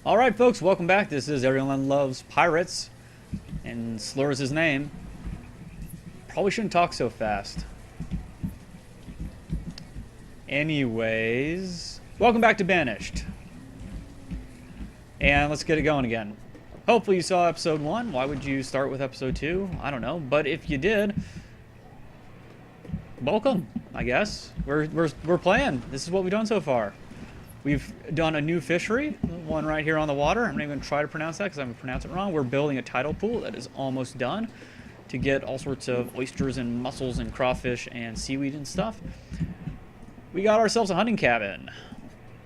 Alright folks, welcome back. This is Everyone Loves Pirates, and slurs his name. Probably shouldn't talk so fast. Anyways, welcome back to Banished. And let's get it going again. Hopefully you saw episode 1. Why would you start with episode 2? I don't know. But if you did, welcome, I guess. We're playing. This is what we've done so far. We've done a new fishery, one right here on the water. I'm not even going to try to pronounce that because I'm going to pronounce it wrong. We're building a tidal pool that is almost done to get all sorts of oysters and mussels and crawfish and seaweed and stuff. We got ourselves a hunting cabin.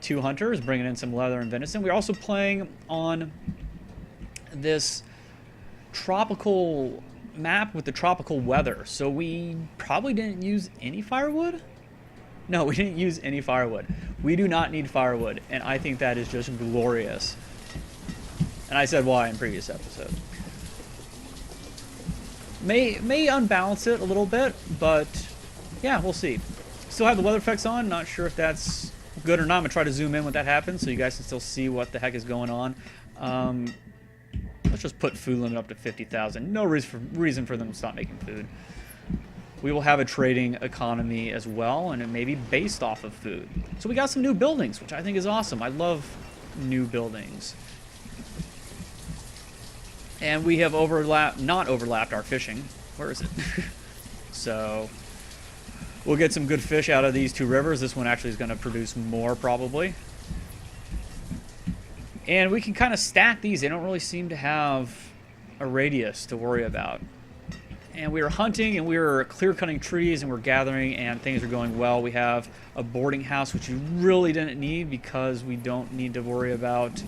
2 hunters, bringing in some leather and venison. We're also playing on this tropical map with the tropical weather. So we probably didn't use any firewood. No, we didn't use any firewood. We do not need firewood, and I think that is just glorious. And I said why in previous episode. May unbalance it a little bit, but yeah, we'll see. Still have the weather effects on. Not sure if that's good or not. I'm gonna try to zoom in when that happens so you guys can still see what the heck is going on. Let's just put food limit up to 50,000. No reason for them to stop making food. We will have a trading economy as well, and it may be based off of food. So we got some new buildings, which I think is awesome. I love new buildings. And we have not overlapped our fishing. Where is it? So we'll get some good fish out of these 2 rivers. This one actually is going to produce more probably. And we can kind of stack these. They don't really seem to have a radius to worry about. And we were hunting, and we were clear-cutting trees, and we're gathering, and things are going well. We have a boarding house, which we really didn't need because we don't need to worry about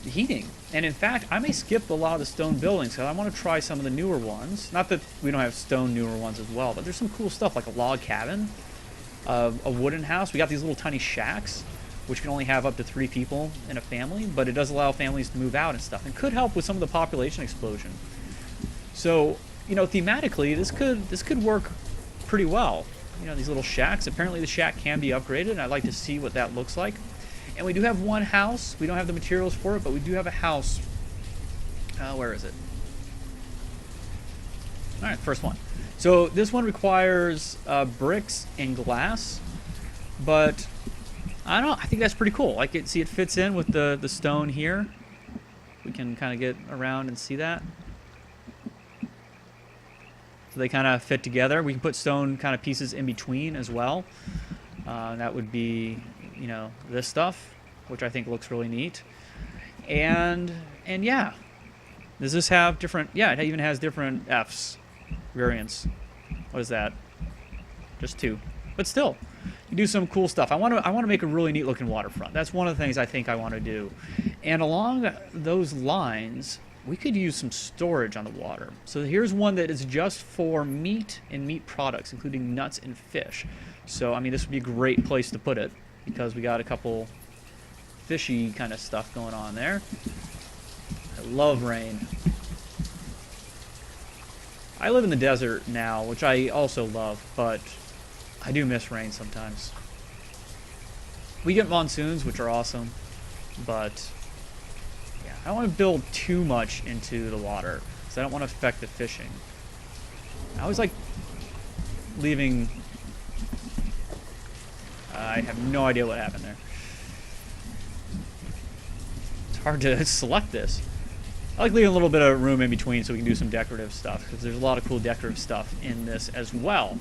heating. And in fact, I may skip a lot of the stone buildings because I want to try some of the newer ones. Not that we don't have stone newer ones as well, but there's some cool stuff like a log cabin, a wooden house. We got these little tiny shacks, which can only have up to 3 people in a family, but it does allow families to move out and stuff, and could help with some of the population explosion. So, you know, thematically, this could work pretty well. You know, these little shacks. Apparently the shack can be upgraded, and I'd like to see what that looks like. And we do have one house. We don't have the materials for it, but we do have a house. Where is it? All right, first one. So this one requires bricks and glass, but I don't know. I think that's pretty cool. Like it. See, it fits in with the stone here. We can kind of get around and see that. So they kind of fit together. We can put stone kind of pieces in between as well. That would be, you know, this stuff, which I think looks really neat. And yeah, does this have different? Yeah, it even has different Fs, variants. What is that? Just 2, but still, you do some cool stuff. I want to make a really neat looking waterfront. That's one of the things I think I want to do. And along those lines, we could use some storage on the water. So here's one that is just for meat and meat products, including nuts and fish. So, I mean, this would be a great place to put it because we got a couple fishy kind of stuff going on there. I love rain. I live in the desert now, which I also love, but I do miss rain sometimes. We get monsoons, which are awesome, but I don't want to build too much into the water because I don't want to affect the fishing. I always like leaving... I have no idea what happened there. It's hard to select this. I like leaving a little bit of room in between so we can do some decorative stuff because there's a lot of cool decorative stuff in this as well.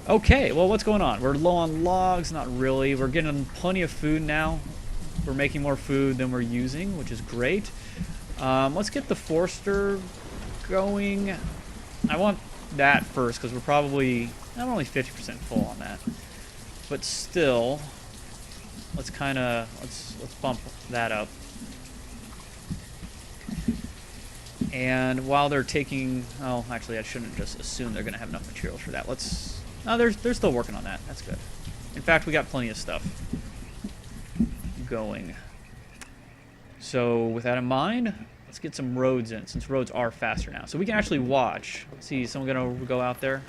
Okay, well, what's going on? We're low on logs, not really. We're getting plenty of food now. We're making more food than we're using, which is great. Let's get the Forester going. I want that first because I'm only 50% full on that. But still, let's bump that up. And while they're taking, oh, actually, I shouldn't just assume they're going to have enough materials for that. No, they're still working on that. That's good. In fact, we got plenty of stuff going. So with that in mind, let's get some roads in, since roads are faster now. So we can actually watch. See, someone gonna go out there?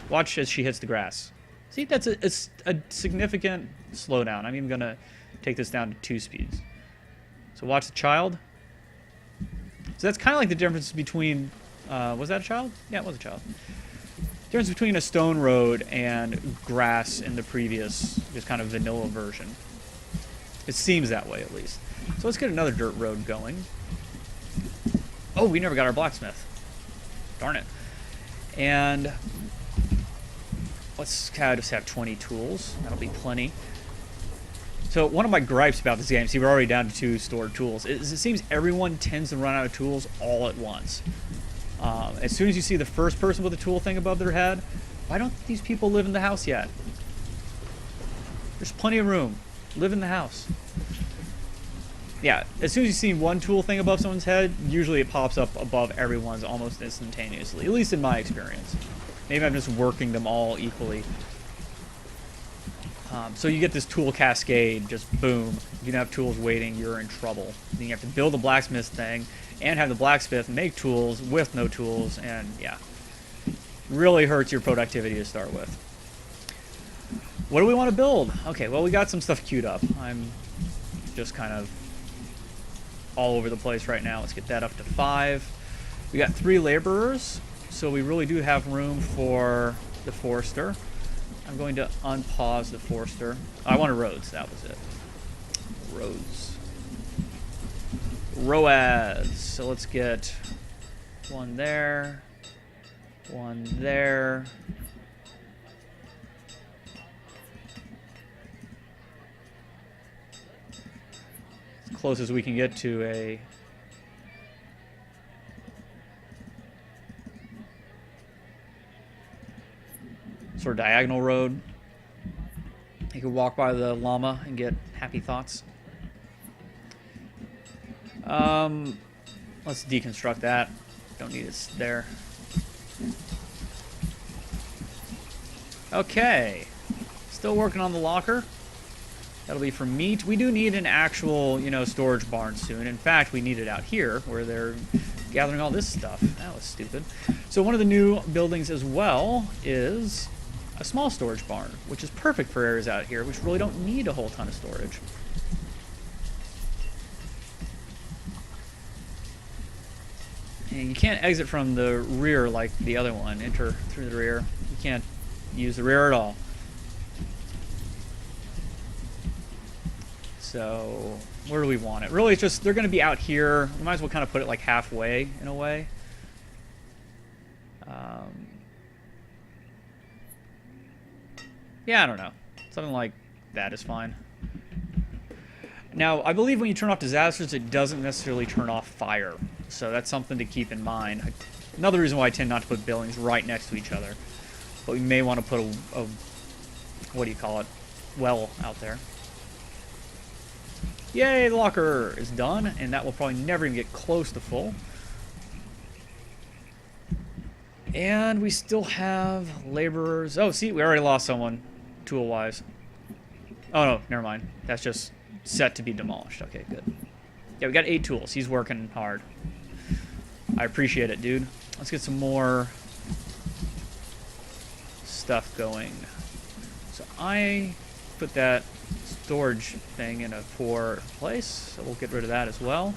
Watch as she hits the grass. See, that's a significant slowdown. I'm even gonna take this down to 2 speeds. So watch the child. So that's kind of like the difference between, was that a child? Yeah, it was a child. Difference between a stone road and grass in the previous, just kind of vanilla version. It seems that way, at least. So let's get another dirt road going. Oh, we never got our blacksmith. Darn it. And let's kind of just have 20 tools. That'll be plenty. So one of my gripes about this game, see, we're already down to 2 stored tools, is it seems everyone tends to run out of tools all at once. As soon as you see the first person with a tool thing above their head, why don't these people live in the house yet? There's plenty of room. Live in the house. Yeah, as soon as you see one tool thing above someone's head, usually it pops up above everyone's almost instantaneously, at least in my experience. Maybe I'm just working them all equally. So you get this tool cascade, just boom. If you don't have tools waiting, you're in trouble. Then you have to build a blacksmith thing and have the blacksmith make tools with no tools, and yeah. Really hurts your productivity to start with. What do we want to build? Okay, well, we got some stuff queued up. I'm just kind of all over the place right now. Let's get that up to 5. We got 3 laborers, so we really do have room for the forester. I'm going to unpause the forester. I wanted roads, that was it. Roads. Roads. So let's get 1 there, 1 there. As close as we can get to a sort of diagonal road. You can walk by the llama and get happy thoughts. Let's deconstruct that. Don't need it there. Okay. Still working on the locker. That'll be for meat. We do need an actual, you know, storage barn soon. In fact, we need it out here where they're gathering all this stuff. That was stupid. So one of the new buildings as well is a small storage barn, which is perfect for areas out here which really don't need a whole ton of storage. And you can't exit from the rear like the other one. Enter through the rear. You can't use the rear at all. So where do we want it? Really, it's just they're going to be out here. We might as well kind of put it like halfway in a way. Yeah, I don't know. Something like that is fine. Now, I believe when you turn off disasters, it doesn't necessarily turn off fire. So that's something to keep in mind. Another reason why I tend not to put buildings right next to each other. But we may want to put a what do you call it, well out there. Yay, the locker is done, and that will probably never even get close to full. And we still have laborers. Oh, see, we already lost someone, tool-wise. Oh, no, never mind. That's just set to be demolished. Okay, good. Yeah, we got 8 tools. He's working hard. I appreciate it, dude. Let's get some more stuff going. So I put that storage thing in a poor place, so we'll get rid of that as well.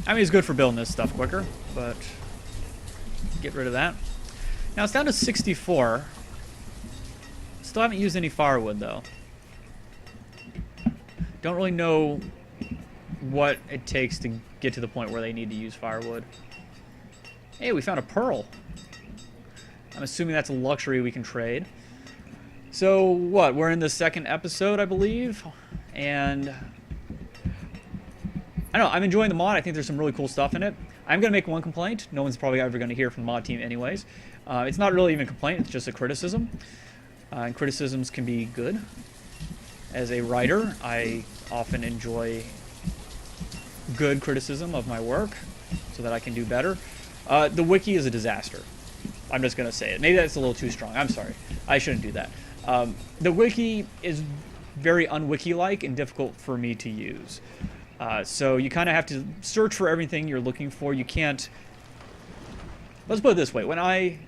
I mean, it's good for building this stuff quicker, but get rid of that. Now it's down to 64. Still haven't used any firewood, though. Don't really know what it takes to get to the point where they need to use firewood. Hey, we found a pearl. I'm assuming that's a luxury we can trade. So, what? We're in the 2nd episode, I believe. And I don't know, I'm enjoying the mod. I think there's some really cool stuff in it. I'm going to make one complaint. No one's probably ever going to hear from the mod team anyways. It's not really even a complaint. It's just a criticism. And criticisms can be good. As a writer, I often enjoy good criticism of my work so that I can do better. The wiki is a disaster. I'm just going to say it. Maybe that's a little too strong. I'm sorry. I shouldn't do that. The wiki is very unwiki-like and difficult for me to use. So you kind of have to search for everything you're looking for. You can't let's put it this way. When I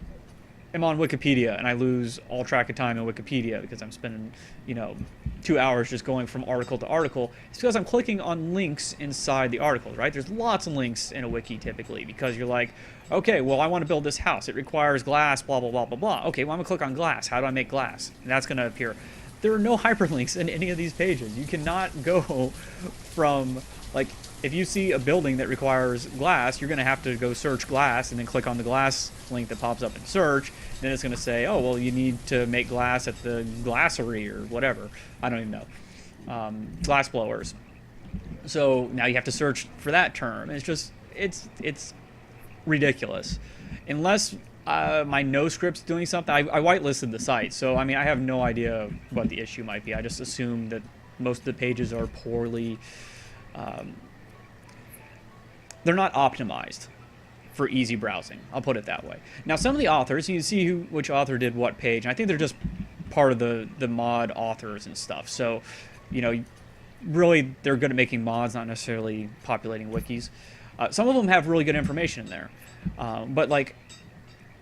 am on Wikipedia and I lose all track of time in Wikipedia because I'm spending, 2 hours just going from article to article, it's because I'm clicking on links inside the articles, right? There's lots of links in a wiki typically because you're like, okay, well, I want to build this house. It requires glass, blah, blah, blah, blah, blah. Okay, well, I'm going to click on glass. How do I make glass? And that's going to appear. There are no hyperlinks in any of these pages. You cannot go from, like, if you see a building that requires glass, you're going to have to go search glass and then click on the glass link that pops up in search. And then it's going to say, oh, well, you need to make glass at the glassery or whatever. I don't even know. Glass blowers. So now you have to search for that term. It's just, it's ridiculous. Unless my no script's doing something. I whitelisted the site. So, I mean, I have no idea what the issue might be. I just assume that most of the pages are poorly... they're not optimized for easy browsing. I'll put it that way. Now, some of the authors, you can see which author did what page. And I think they're just part of the mod authors and stuff. So, really, they're good at making mods, not necessarily populating wikis. Some of them have really good information in there. But, like,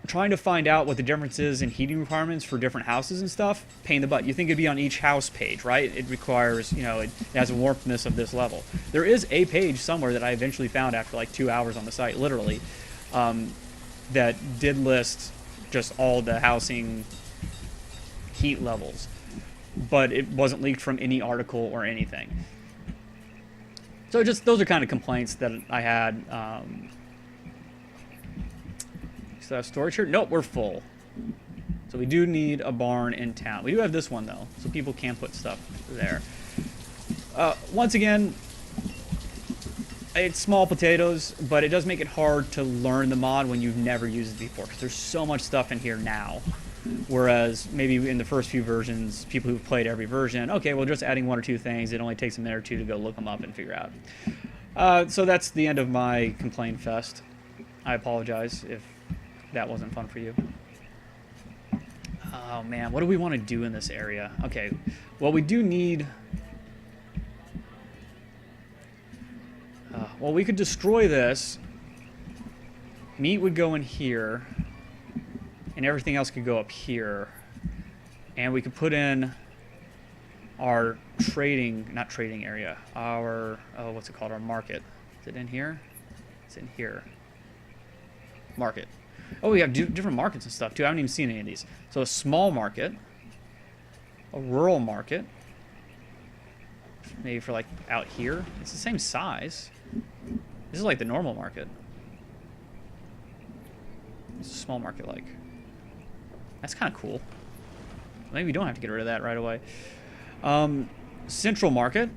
trying to find out what the difference is in heating requirements for different houses and stuff, pain in the butt. You think it'd be on each house page, right? It requires, it has a warmthness of this level. There is a page somewhere that I eventually found after like 2 hours on the site, literally, that did list just all the housing heat levels, but it wasn't leaked from any article or anything. So just those are kind of complaints that I had. So have storage here? Nope, we're full. So we do need a barn in town. We do have this one, though, so people can put stuff there. Once again, it's small potatoes, but it does make it hard to learn the mod when you've never used it before, because there's so much stuff in here now. Whereas maybe in the first few versions, people who've played every version, okay, well, just adding 1 or 2 things, it only takes a minute or 2 to go look them up and figure out. So that's the end of my complaint fest. I apologize if that wasn't fun for you. Oh man, what do we want to do in this area? Okay, well, we do need... well, we could destroy this. Meat would go in here. And everything else could go up here. And we could put in our not trading area. Our, what's it called? Our market. Is it in here? It's in here. Market. Oh, we have different markets and stuff, too. I haven't even seen any of these. So a small market. A rural market. Maybe for, like, out here. It's the same size. This is like the normal market. It's a small market, like. That's kind of cool. Maybe we don't have to get rid of that right away. Central market.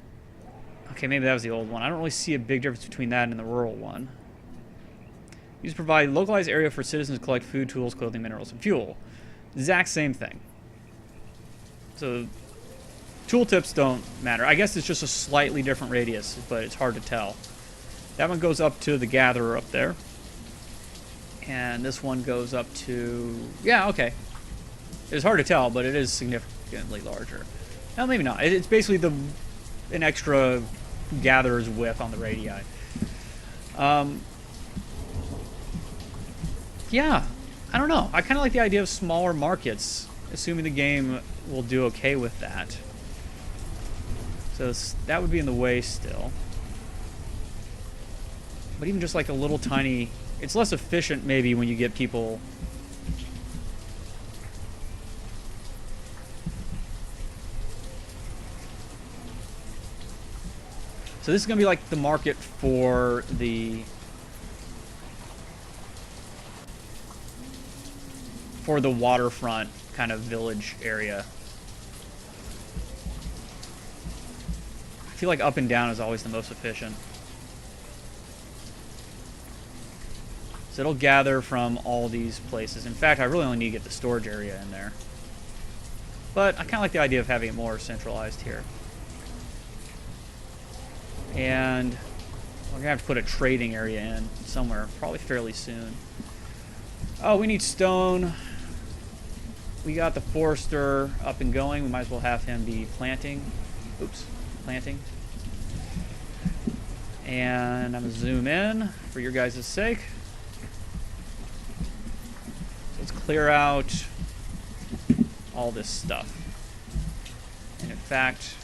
Okay, maybe that was the old one. I don't really see a big difference between that and the rural one. Use provide localized area for citizens to collect food, tools, clothing, minerals, and fuel. Exact same thing. So, tooltips don't matter. I guess it's just a slightly different radius, but it's hard to tell. That one goes up to the gatherer up there. And this one goes up to... yeah, okay. It's hard to tell, but it is significantly larger. No, maybe not. It's basically an extra gatherer's width on the radii. Yeah, I don't know. I kind of like the idea of smaller markets, assuming the game will do okay with that. So that would be in the way still. But even just like a little tiny... it's less efficient maybe when you get people... So this is going to be like the market for the... waterfront kind of village area. I feel like up and down is always the most efficient. So it'll gather from all these places. In fact, I really only need to get the storage area in there. But I kind of like the idea of having it more centralized here. And we're going to have to put a trading area in somewhere, probably fairly soon. Oh, we need stone. We got the forester up and going. We might as well have him be planting. Oops, planting. And I'm going to zoom in for your guys' sake. clear out all this stuff. And in fact,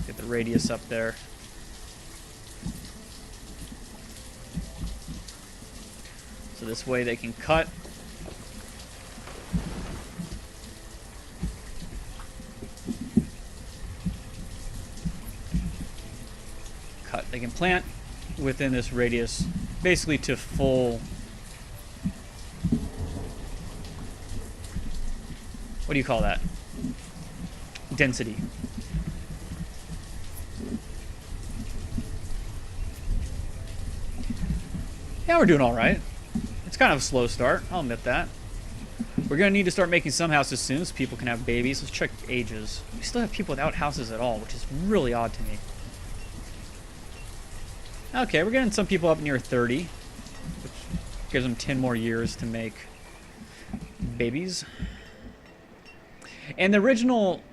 get the radius up there. So this way they can cut. They can plant within this radius, basically to full, what do you call that? Density. Yeah, we're doing all right. It's kind of a slow start, I'll admit that. We're going to need to start making some houses soon so people can have babies. Let's check ages. We still have people without houses at all, which is really odd to me. Okay, we're getting some people up near 30, which gives them 10 more years to make babies. And the original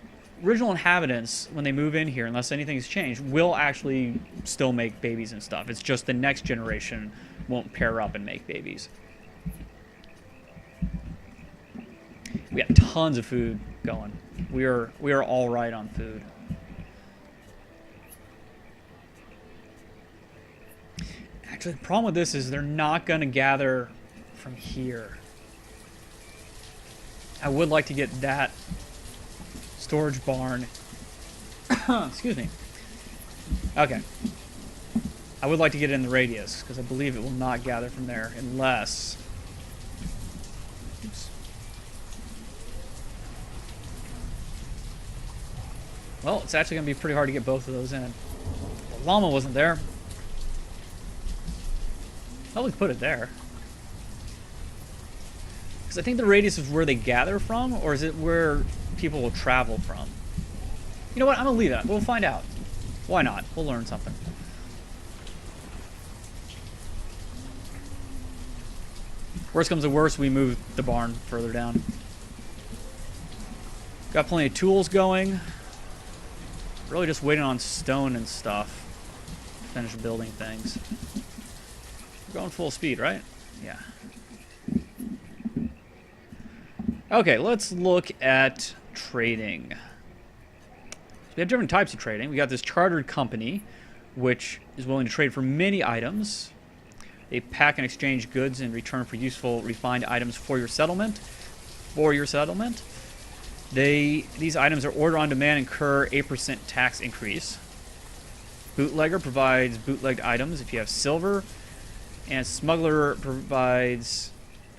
inhabitants, when they move in here, unless anything's changed, will actually still make babies and stuff. It's just the next generation won't pair up and make babies. We got tons of food going. We are all right on food. Actually, the problem with this is they're not going to gather from here. I would like to get that storage barn. Excuse me. Okay. I would like to get it in the radius, because I believe it will not gather from there unless... Oops. Well, it's actually going to be pretty hard to get both of those in. The llama wasn't there. I would put it there. Because I think the radius is where they gather from, or is it where people will travel from? You know what? I'm going to leave that. We'll find out. Why not? We'll learn something. Worst comes to worst, we move the barn further down. Got plenty of tools going. Really just waiting on stone and stuff to finish building things. Going full speed, right? Yeah. Okay, let's look at trading. So we have different types of trading. We got this chartered company, which is willing to trade for many items. They pack and exchange goods in return for useful, refined items for your settlement. These items are order on demand and incur 8% tax increase. Bootlegger provides bootlegged items if you have silver. And smuggler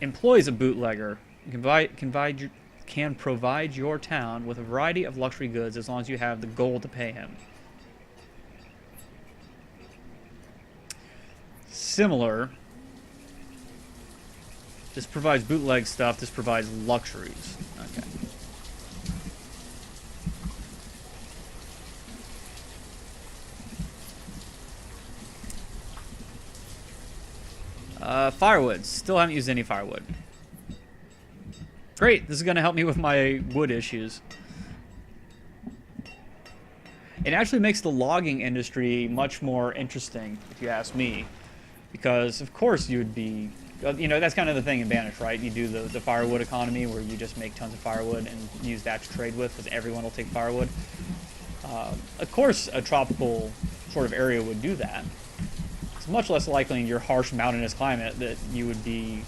employs a bootlegger. Can provide your town with a variety of luxury goods as long as you have the gold to pay him. Similar. This provides bootleg stuff. This provides luxuries. Okay. Firewood. Still haven't used any firewood. Great. This is going to help me with my wood issues. It actually makes the logging industry much more interesting, if you ask me. Because, of course, you would be... You know, that's kind of the thing in Banished, right? You do the firewood economy where you just make tons of firewood and use that to trade with because everyone will take firewood. Of course, a tropical sort of area would do that. It's much less likely in your harsh mountainous climate that you would be,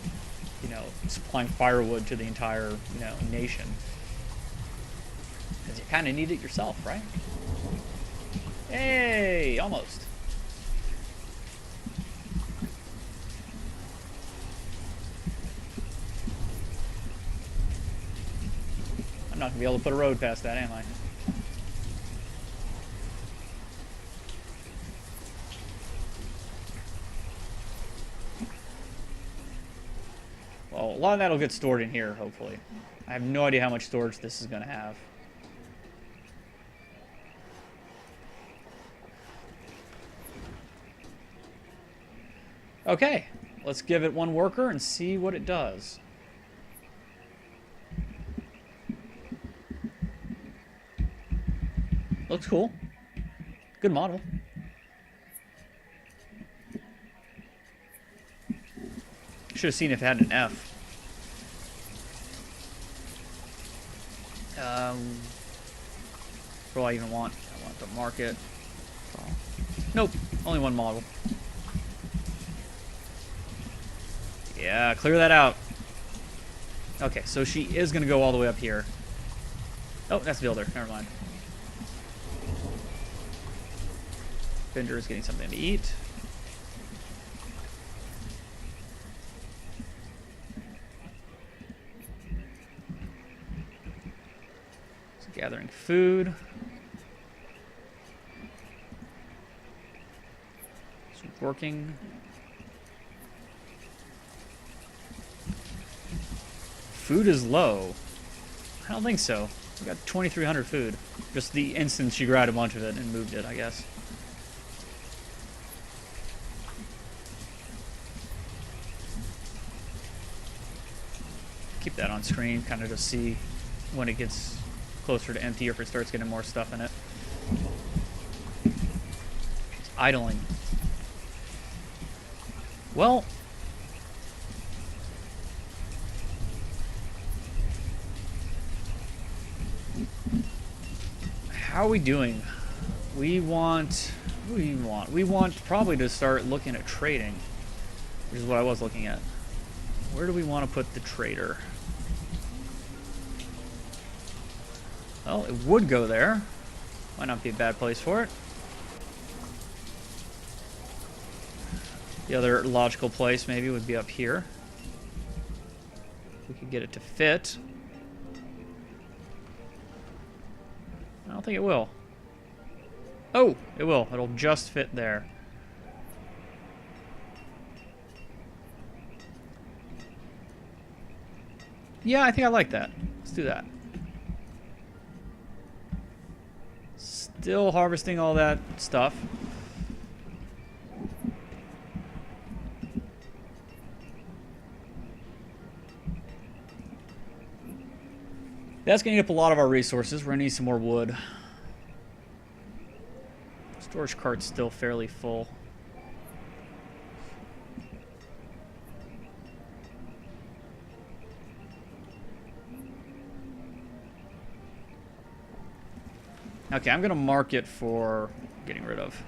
you know, supplying firewood to the entire, you know, nation. Because you kind of need it yourself, right? Hey, almost. I'm not going to be able to put a road past that, am I? Well, a lot of that will get stored in here, hopefully. I have no idea how much storage this is going to have. Okay, let's give it one worker and see what it does. Looks cool. Good model. Should have seen if it had an F. What do I even want? I want the market. Oh. Nope, only one model. Yeah, clear that out. Okay, so she is going to go all the way up here. Oh, that's builder. Never mind. Vendor is getting something to eat. So gathering food. So working. Food is low. I don't think so. We got 2,300 food. Just the instant she grabbed a bunch of it and moved it, I guess. Keep that on screen, kind of just see when it gets closer to empty or if it starts getting more stuff in it. It's idling. Well, how are we doing? We want probably to start looking at trading. Which is what I was looking at. Where do we want to put the trader? Well, it would go there. Might not be a bad place for it. The other logical place maybe would be up here. We could get it to fit. I don't think it will. Oh, it will. It'll just fit there. Yeah, I think I like that. Let's do that. Still harvesting all that stuff. That's going to eat up a lot of our resources. We're going to need some more wood. Storage cart's still fairly full. Okay, I'm going to mark it for getting rid of.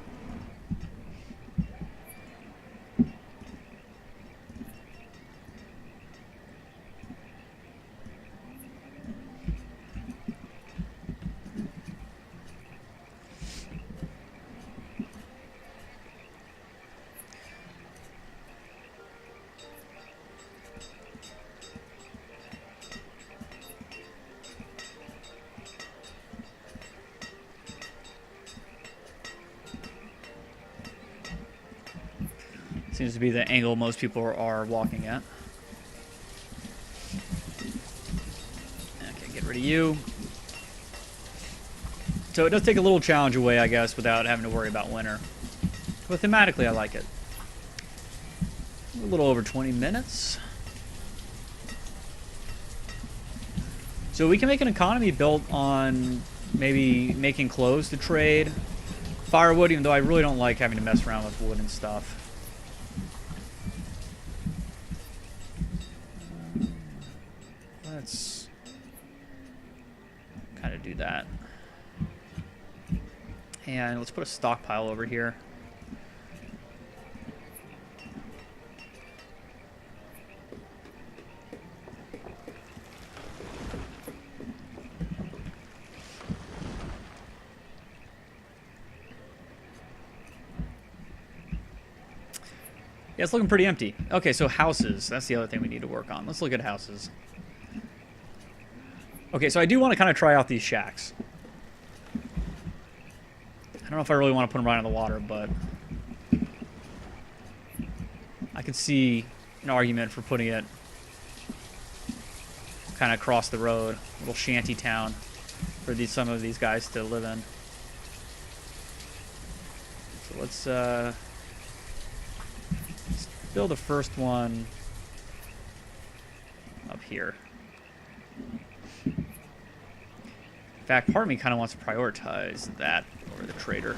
Seems to be the angle most people are walking at. Okay, get rid of you. So it does take a little challenge away, I guess, without having to worry about winter. But thematically, I like it. A little over 20 minutes. So we can make an economy built on maybe making clothes to trade. Firewood, even though I really don't like having to mess around with wood and stuff. Let's kind of do that. And let's put a stockpile over here. Yeah, it's looking pretty empty. Okay, so houses. That's the other thing we need to work on. Let's look at houses. Okay, so I do want to kind of try out these shacks. I don't know if I really want to put them right on the water, but I could see an argument for putting it kind of across the road, a little shanty town for some of these guys to live in. So let's build the first one up here. In fact, part of me kind of wants to prioritize that over the trader.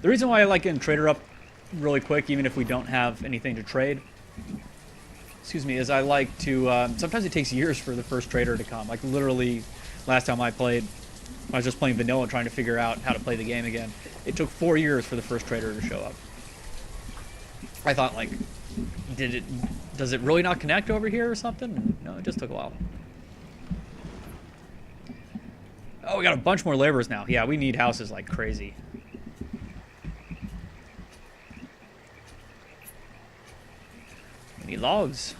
The reason why I like getting trader up really quick, even if we don't have anything to trade, excuse me, is I like to, sometimes it takes years for the first trader to come. Like literally, last time I played, I was just playing vanilla trying to figure out how to play the game again. It took 4 years for the first trader to show up. I thought like, does it really not connect over here or something? No, it just took a while. Oh, we got a bunch more laborers now. Yeah, we need houses like crazy. We need logs.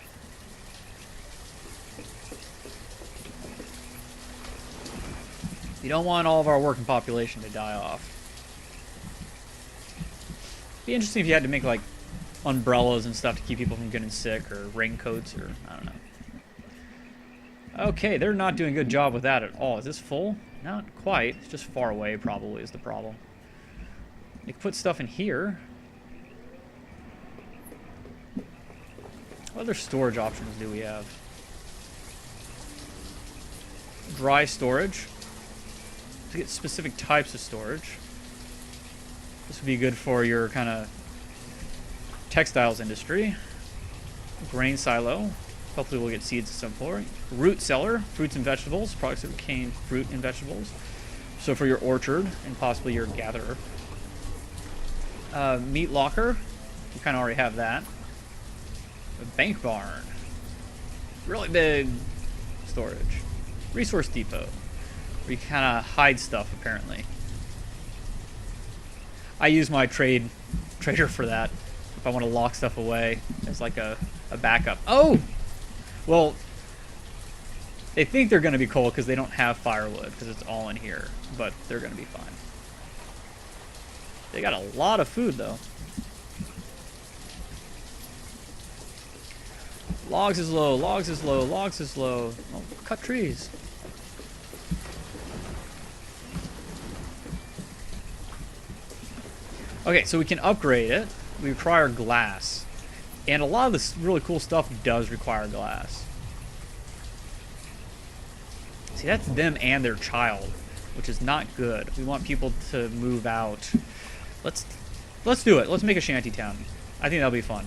You don't want all of our working population to die off. Be interesting if you had to make like umbrellas and stuff to keep people from getting sick, or raincoats, or I don't know. Okay, they're not doing a good job with that at all. Is this full? Not quite. It's just far away probably is the problem. You can put stuff in here. What other storage options do we have? Dry storage. To get specific types of storage. This would be good for your kind of textiles industry. Grain silo. Hopefully we'll get seeds at some point. Root cellar. Fruits and vegetables. Products that contain fruit and vegetables. So for your orchard and possibly your gatherer. Meat locker. You kind of already have that. A bank barn. Really big storage. Resource depot. Where you kind of hide stuff, apparently. I use my trader for that. If I want to lock stuff away as like a backup. Oh! Well, they think they're going to be cold because they don't have firewood because it's all in here. But they're going to be fine. They got a lot of food, though. Logs is low, logs is low, logs is low. Oh, cut trees. Okay, so we can upgrade it. We require glass. And a lot of this really cool stuff does require glass. See, that's them and their child, which is not good. We want people to move out. Let's do it. Let's make a shanty town. I think that'll be fun.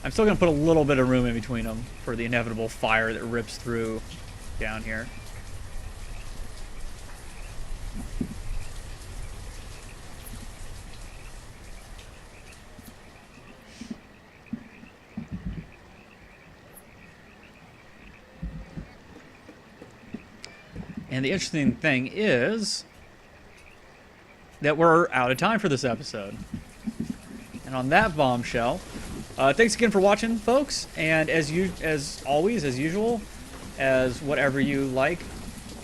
I'm still going to put a little bit of room in between them for the inevitable fire that rips through down here. And the interesting thing is that we're out of time for this episode. And on that bombshell, thanks again for watching, folks. And as always, as usual, as whatever you like,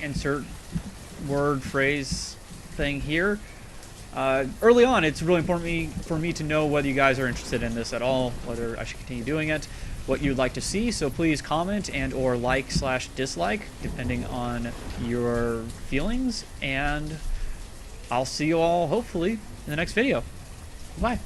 insert word, phrase, thing here. Early on, it's really important for me to know whether you guys are interested in this at all, whether I should continue doing it, what you'd like to see. So please comment and or like/dislike, depending on your feelings. And I'll see you all, hopefully, in the next video. Bye.